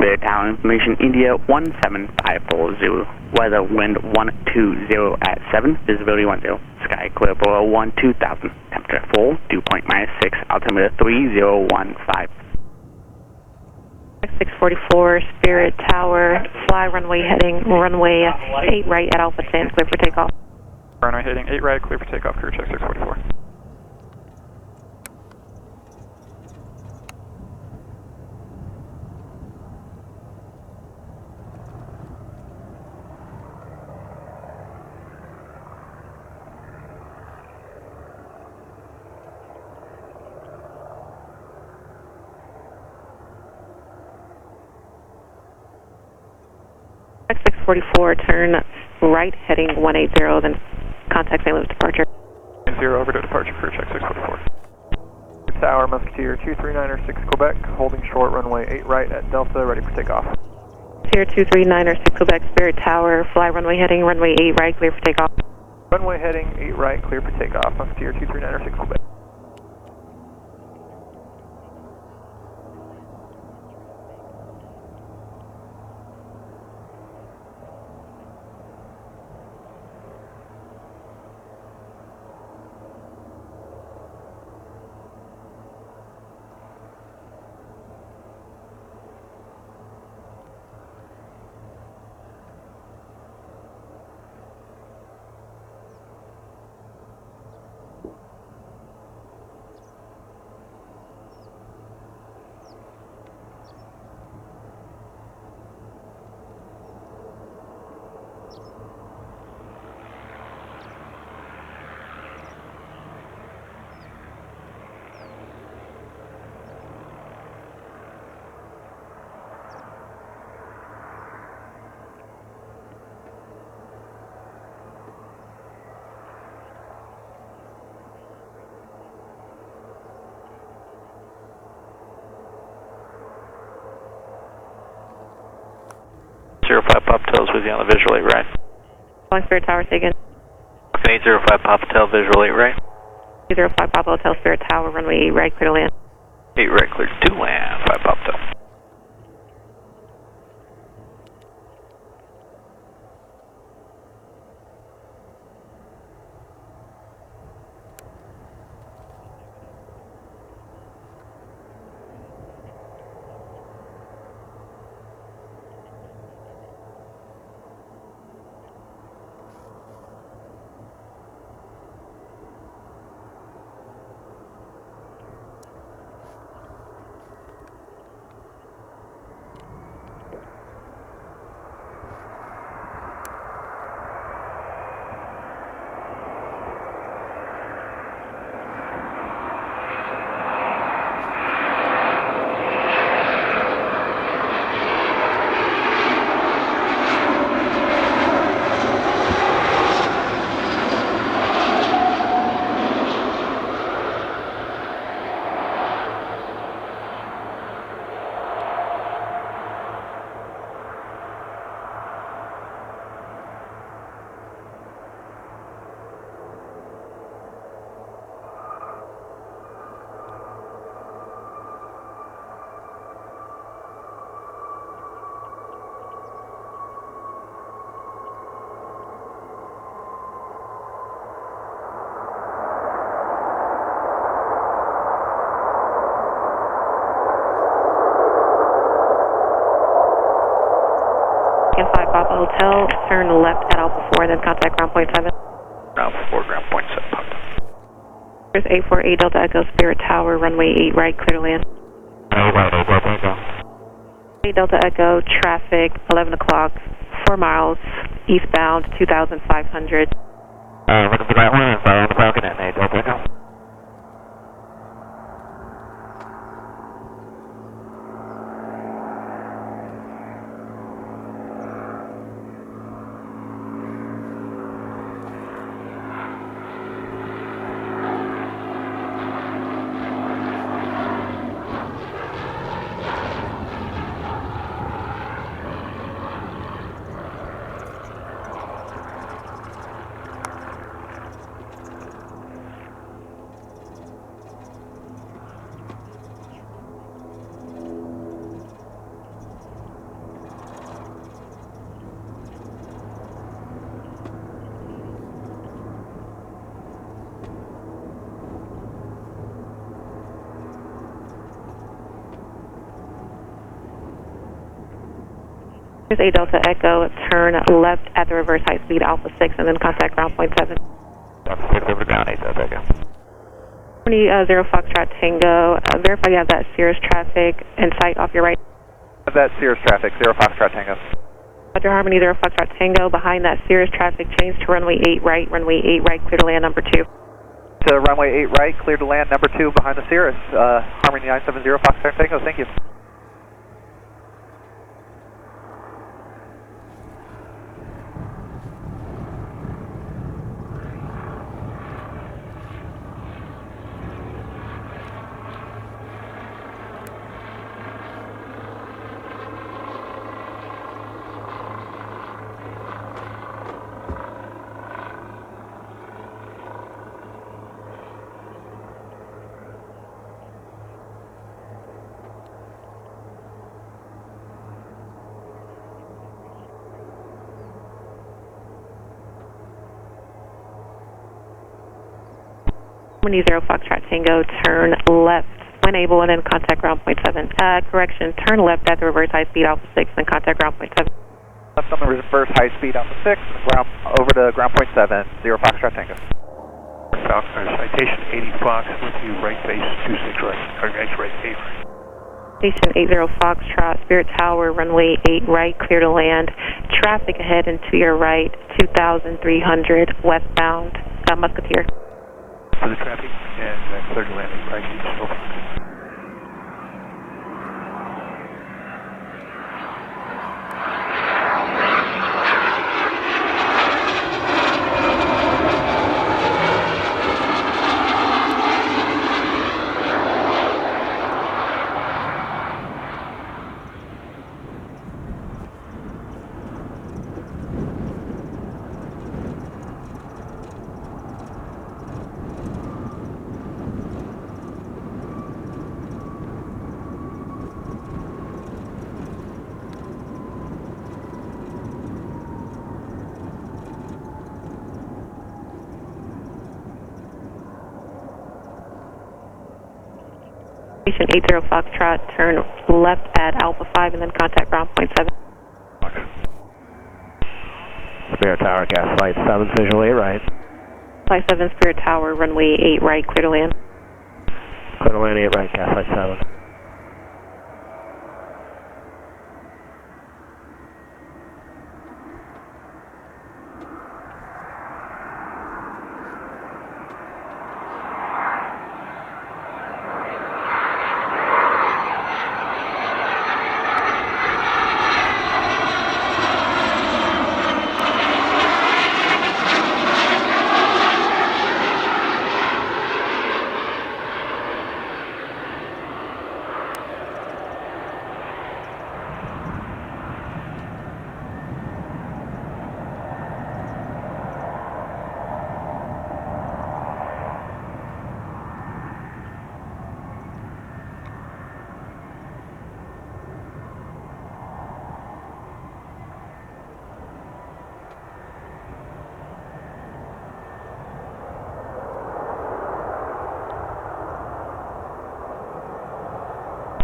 Spirit Tower information, India 17540, weather wind 120 at 7, visibility 10, sky clear below 12,000, temperature full, dew point -6, altimeter 3015. 644 Spirit Tower, fly runway heading runway 8 right at Alpha 10, clear for takeoff. Runway heading 8 right, clear for takeoff, crew check 644. X644, turn right heading 180, then contact St. Louis departure. 0 over to departure, crew check 644. Tower, Musketeer 2396 Quebec, holding short runway 8 right at Delta, ready for takeoff. Musketeer 2396 Quebec, Spirit Tower, fly runway heading runway 8 right, clear for takeoff. Runway heading 8 right, clear for takeoff, Musketeer 2396 Quebec. Pop Tails with you on the visual 8 right. Calling Spirit Tower, say again. 805 Pop Tail, visual 8 right. 805 Papa Hotel, Spirit Tower, runway 8 right, clear to land. 8 right, clear to land, 5 Pop Tail. Again, 5 Papa Hotel, turn left at Alpha 4, then contact ground point 7. Ground 4, ground point 7, Pop Tail. There's 848 Delta Echo, Spirit Tower, runway 8 right, clear to land. 8 Delta Echo, traffic, 11 o'clock, 4 miles, eastbound, 2,500. Looking for that one, and fire on the Falcon at 8 Delta Echo. Here's A Delta Echo, turn left at the reverse high speed Alpha 6 and then contact ground point 7. Alpha 6 over ground, 8 Delta Echo. 0 Foxtrot Tango, verify you have that Cirrus traffic in sight off your right. That Cirrus traffic, 0 Foxtrot Tango. Roger, Harmony 0 Foxtrot Tango, behind that Cirrus traffic, change to runway 8 right, clear to land number 2. To runway 8 right, clear to land number 2 behind the Cirrus, Harmony 970 Foxtrot Tango, thank you. Harmony 0 Foxtrot Tango, turn left when able and then contact ground point 7. Correction, turn left at the reverse high speed Alpha 6 and contact ground point 7. Left on the reverse high speed Alpha 6, over to ground point 7, 0 Foxtrot Tango. Falcon, Citation 80 Fox, with you right base 26 right, or X right, 8 right. Station 80 Foxtrot, Spirit Tower, runway 8 right, clear to land. Traffic ahead and to your right, 2,300 westbound, Musketeer. For the traffic and clear to landing, right, Beach, over. Station 80 Foxtrot, turn left at Alpha 5 and then contact ground point 7. Spirit Tower, gas flight 7, visual 8 right. Flight 7, Spirit Tower, runway 8 right, clear to land. Clear to land 8 right, gas flight 7.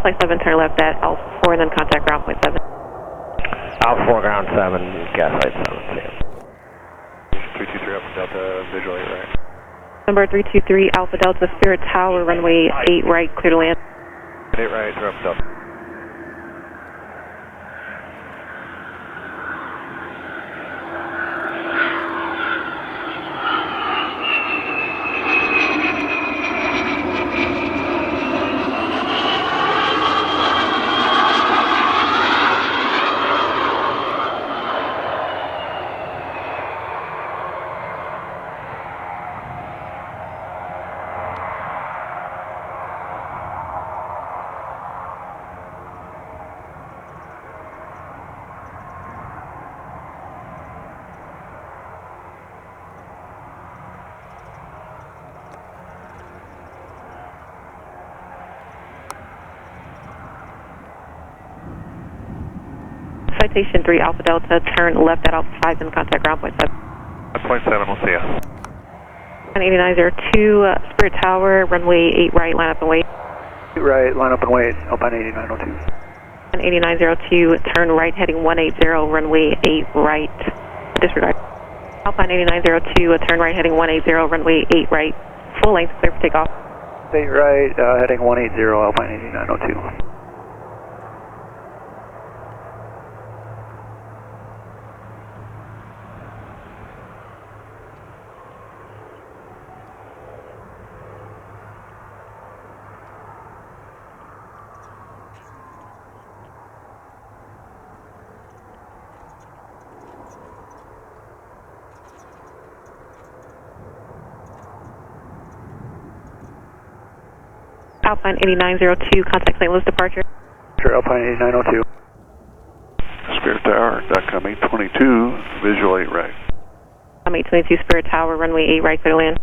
Flight 7, turn left at Alpha 4 and then contact ground point 7. Alpha 4, ground 7, gas flight 7, see you. 323 Alpha Delta, visual 8 right. Number 323 Alpha Delta, Spirit Tower, runway 8 right, clear to land. 8 right, Alpha Delta. Citation 3 Alpha Delta, turn left at Alpha 5 and contact ground point 7. Point 7, we'll see you. 8902, Spirit Tower, runway 8 right, line up and wait. 8 right, line up and wait, Alpine 8902. 8902, turn right heading 180, runway 8 right. Disregard. Alpine 8902, turn right heading 180, runway 8 right. Full length, clear for takeoff. 8 right, heading 180, Alpine 8902. Alpine 8902, contact St. Louis departure. Sure, Alpine 8902. Spirit Tower, DOTCOM 822, visual 8 right. 822 Spirit Tower, runway 8 right, clear to land.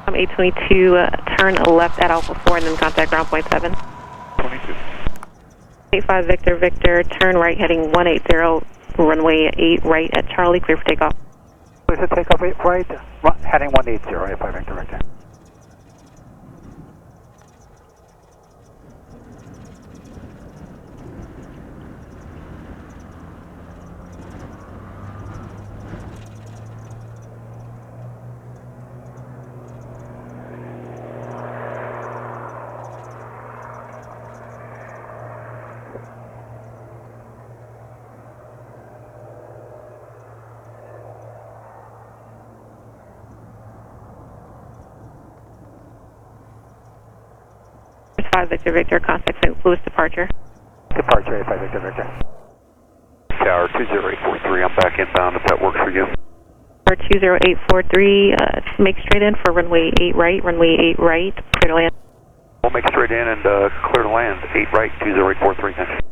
I'm 822, turn left at Alpha 4 and then contact ground point 7. 22. 85 Victor, Victor, turn right heading 180, runway 8 right at Charlie, clear for takeoff. Please takeoff 8 right, heading 180, 85 Victor, Victor. Victor, Victor, contact St. Louis departure. Departure 85 Victor, Victor. Tower 20843, I'm back inbound if that works for you. Tower 20843, make straight in for runway 8 right, runway 8 right, clear to land. We'll make straight in and clear to land, 8 right, 20843, thanks.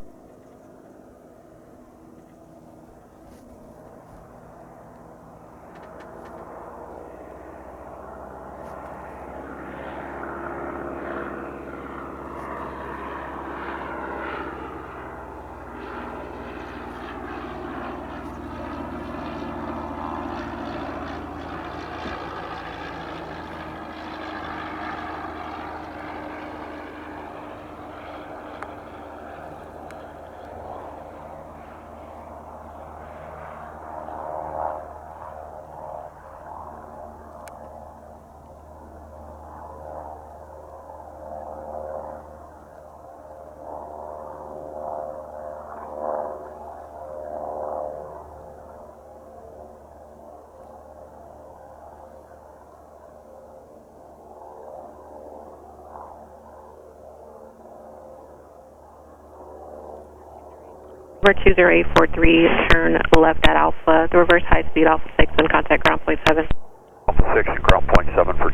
Number 20843, turn left at Alpha, the reverse high speed Alpha 6 and contact ground point 7. Alpha 6 and ground point 7 for